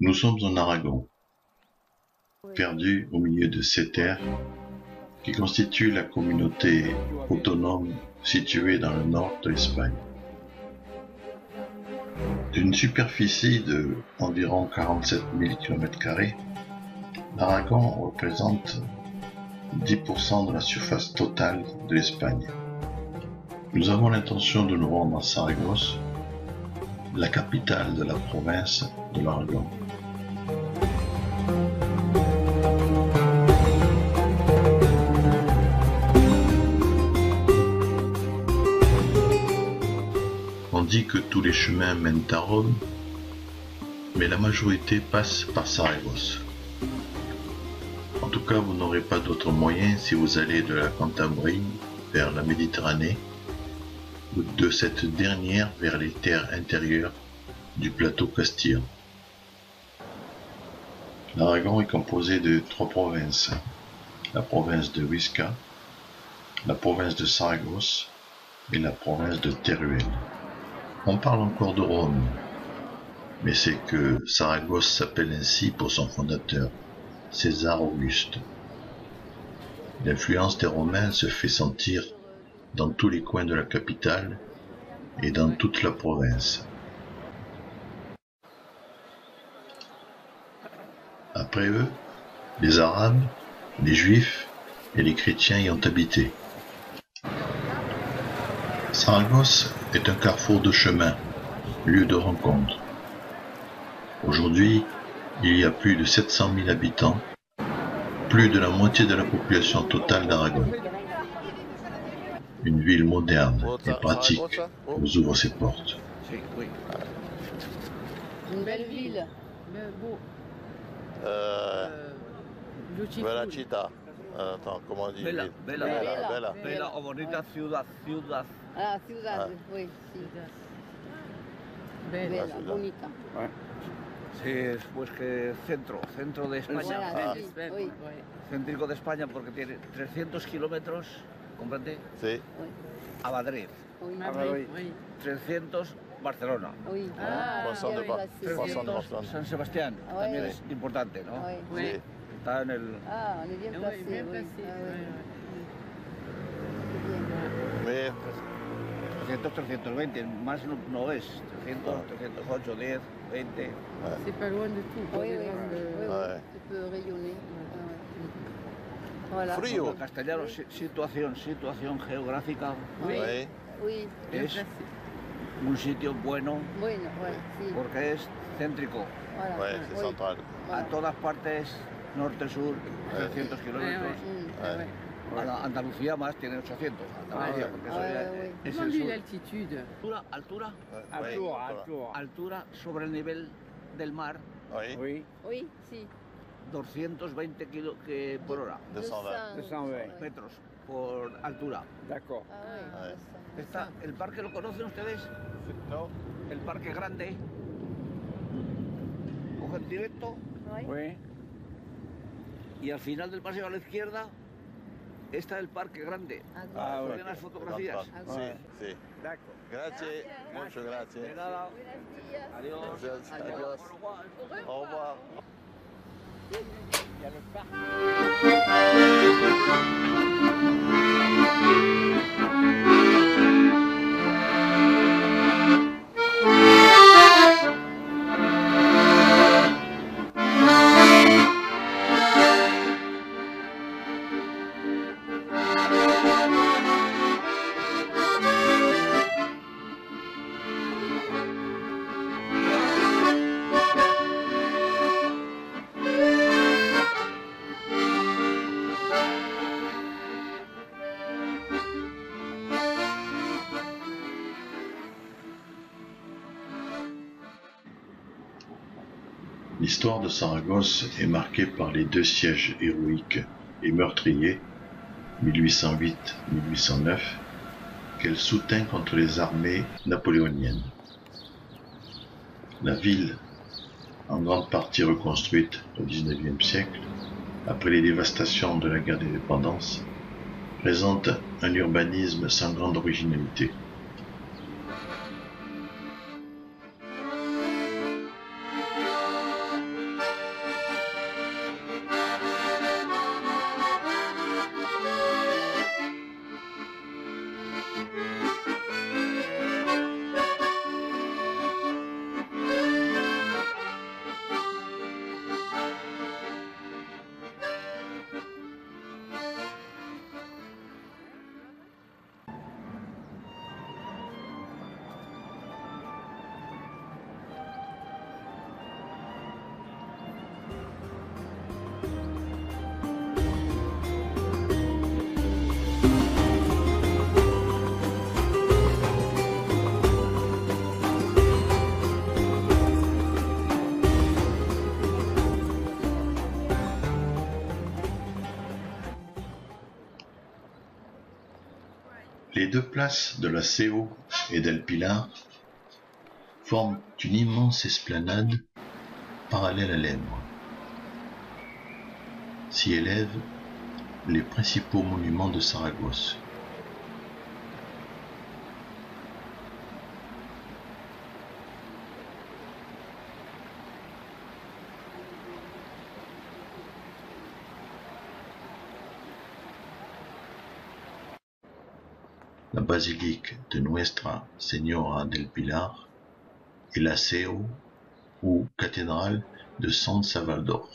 Nous sommes en Aragon, perdus au milieu de ces terres qui constituent la communauté autonome située dans le nord de l'Espagne. D'une superficie de environ 47 000 km², l'Aragon représente 10% de la surface totale de l'Espagne. Nous avons l'intention de nous rendre à Saragosse, la capitale de la province de l'Aragon. On dit que tous les chemins mènent à Rome, mais la majorité passe par Saragosse. En tout cas, vous n'aurez pas d'autre moyen si vous allez de la Cantabrie vers la Méditerranée ou de cette dernière vers les terres intérieures du plateau castillan. L'Aragon est composé de 3 provinces, la province de Huesca, la province de Saragosse et la province de Teruel. On parle encore de Rome, mais c'est que Saragosse s'appelle ainsi pour son fondateur, César Auguste. L'influence des Romains se fait sentir dans tous les coins de la capitale et dans toute la province. Après eux, les Arabes, les Juifs et les chrétiens y ont habité. Saragosse est un carrefour de chemin, lieu de rencontre. Aujourd'hui, il y a plus de 700 000 habitants, plus de la moitié de la population totale d'Aragon. Une ville moderne et pratique nous ouvre ses portes. Une belle ville. Bella città. Attends, comment on dit? Bella, bella, Bella. bella, bella, o bonita ciudad, ciudad. Ah, ciudad, oui, sí. Bella, ciudad. bonita. Sí, pues que centro de España. Voilà, sí, oui. Céntrico de España porque tiene 300 kilómetros, comprende, Sí. a Madrid. Oui. Madrid. 300 Barcelona. Oui. Poisson de oui, Bar- là, c'est- Poisson de 300 Barcelone. San Sebastián, Ah, también ouais. es importante, ¿no? Oui. Sí. Está en el... Ah, on est bien placé, oui. Ah, oui. Mais 300, 320, más no es. 300, 308, 10, 20. C'est pas loin de tout. quoi, Oui, des oui, grandes- oui, Ouais. tu peux rayonner. Ah, ouais. Voilà. Frío. En castellano, situación geográfica, Oui. oui. Oui, Bien es placé. un sitio bueno bueno, ouais, sí. porque es céntrico. Voilà. Ouais, c'est Oui. central. A Voilà. todas partes, norte, sur, 300 kilómetros. Mm. Ouais. Ouais. Andalucía más tiene 800. Andalucía, Ouais. porque eso Ouais, ya ouais, ouais. es Comment el dit sur. l'altitude? Altura Oui. altura sobre el nivel del mar, Oui. Oui. Oui, si. 220 km/h. 220. 220. Metros por altura. D'accord. Ah oui, Ouais. 200. Está, ¿el parque lo conocen ustedes? No. El parque grande. Cogen directo Oui. Oui. y al final del paseo a la izquierda está el parque grande. Ah, ouais. Ven las fotografías. Sì, sì. D'accord. Grazie, molto grazie. De nada. Buenos días. Adiós. Adiós. Adiós. Au revoir. Il y a le parc. L'histoire de Saragosse est marquée par les 2 sièges héroïques et meurtriers, 1808-1809, qu'elle soutint contre les armées napoléoniennes. La ville, en grande partie reconstruite au XIXe siècle, après les dévastations de la guerre d'indépendance, présente un urbanisme sans grande originalité. Les deux places de la Seo et d'El Pilar forment une immense esplanade parallèle à l'Ebre. S'y élèvent les principaux monuments de Saragosse. La basilique de Nuestra Señora del Pilar et la Seo ou cathédrale de San Salvador.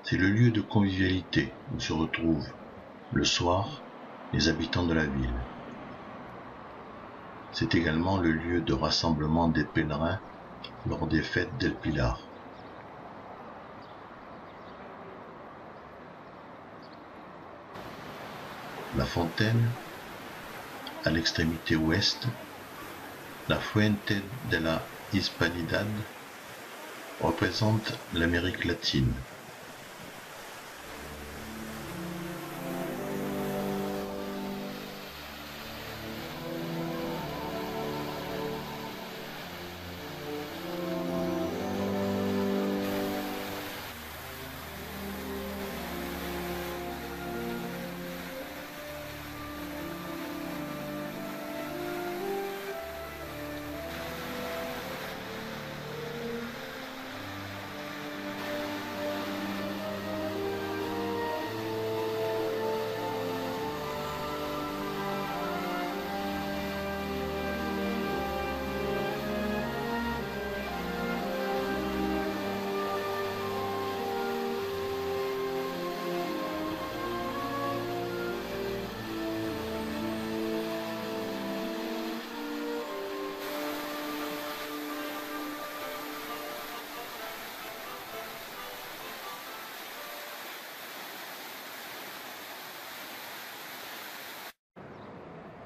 C'est le lieu de convivialité où se retrouvent, le soir, les habitants de la ville. C'est également le lieu de rassemblement des pèlerins lors des fêtes d'El Pilar. La fontaine, à l'extrémité ouest, la Fuente de la Hispanidad, représente l'Amérique latine.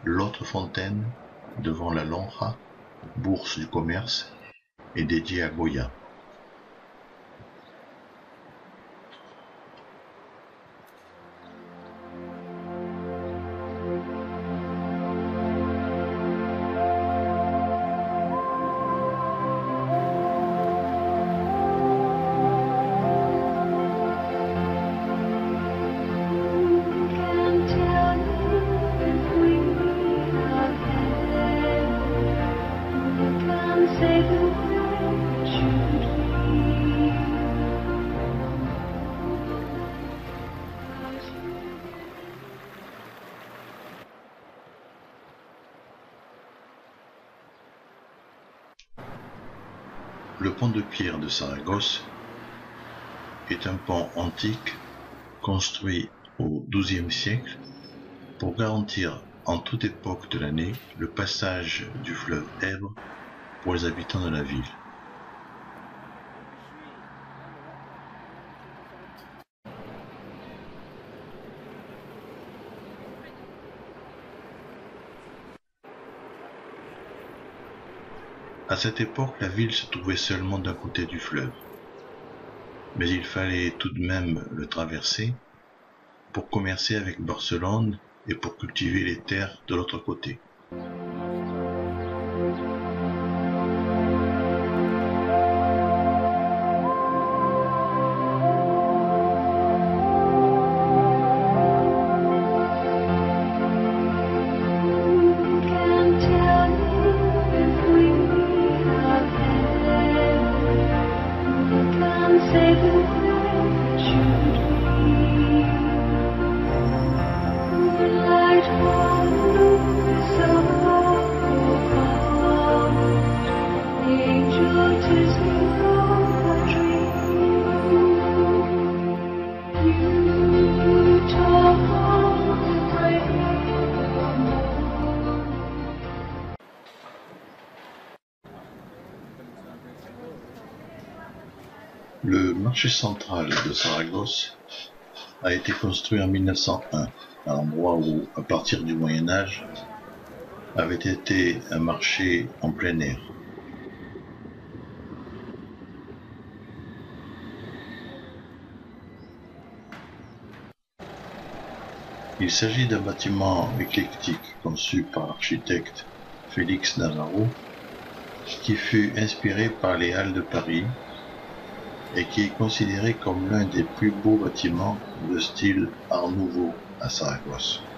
L'autre fontaine, devant la Lonja, bourse du commerce, est dédiée à Goya. Le pont de pierre de Saragosse est un pont antique construit au XIIe siècle pour garantir en toute époque de l'année le passage du fleuve Èbre pour les habitants de la ville. À cette époque, la ville se trouvait seulement d'un côté du fleuve, mais il fallait tout de même le traverser pour commercer avec Barcelone et pour cultiver les terres de l'autre côté. Le marché central de Saragosse a été construit en 1901, à l'endroit où, à partir du Moyen Âge, avait été un marché en plein air. Il s'agit d'un bâtiment éclectique conçu par l'architecte Félix Navarro, qui fut inspiré par les Halles de Paris et qui est considéré comme l'un des plus beaux bâtiments de style Art Nouveau à Saragosse.